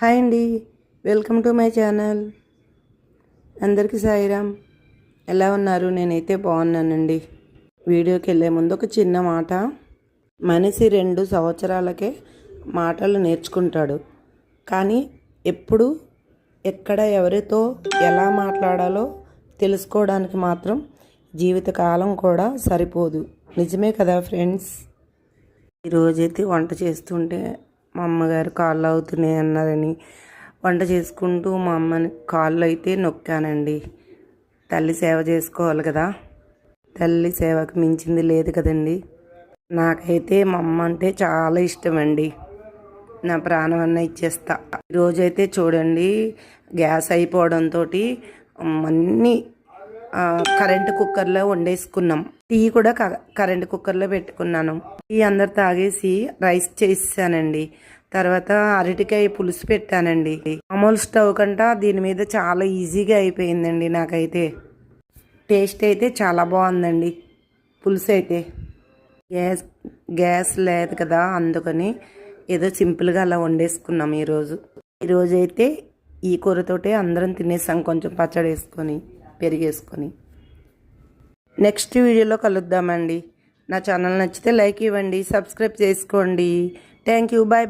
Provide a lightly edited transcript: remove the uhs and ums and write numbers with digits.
Hi అండి, welcome to my channel. అందరికీ సాయిరామ్. ఎలా ఉన్నారు? నేనైతే బాగున్నానండి. వీడియోకి వెళ్ళే ముందు ఒక చిన్న మాట. మనిషి 2 సంవత్సరాలకే మాటలు నేర్చుకుంటాడు, కానీ ఎప్పుడు ఎక్కడ ఎవరితో ఎలా మాట్లాడాలో తెలుసుకోవడానికి మాత్రం జీవితకాలం కూడా సరిపోదు. నిజమే కదా ఫ్రెండ్స్? ఈరోజైతే వంట చేస్తుంటే మా అమ్మగారు కాళ్ళు అవుతున్నాయి అన్నారని వంట చేసుకుంటూ మా అమ్మని కాళ్ళు అయితే నొక్కానండి. తల్లి సేవ చేసుకోవాలి కదా, తల్లి సేవకు మించింది లేదు కదండి. నాకైతే మా అమ్మ అంటే చాలా ఇష్టం అండి. నా ప్రాణం అన్న ఇచ్చేస్తా. ఈరోజైతే చూడండి, గ్యాస్ అయిపోవడంతో అన్నీ కరెంటు కుక్కర్లో వండేసుకున్నాం. టీ కూడా కరెంటు కుక్కర్లో పెట్టుకున్నాను. టీ అందరు తాగేసి రైస్ చేసానండి. తర్వాత అరటికాయ పులుసు పెట్టానండి. మామూలు స్టవ్ కంట దీని మీద చాలా ఈజీగా అయిపోయిందండి. నాకైతే టేస్ట్ అయితే చాలా బాగుందండి పులుసు అయితే. గ్యాస్ లేదు కదా, అందుకని ఏదో సింపుల్గా అలా వండేసుకున్నాం ఈరోజు అయితే ఈ కూరతోటే అందరం తినేసాం, కొంచెం పచ్చడి వేసుకొని పెరిగేసుకొని. నెక్స్ట్ వీడియోలో కలుద్దామండి. నా ఛానల్ నచ్చితే లైక్ ఇవ్వండి, సబ్స్క్రైబ్ చేసుకోండి. Thank you, bye.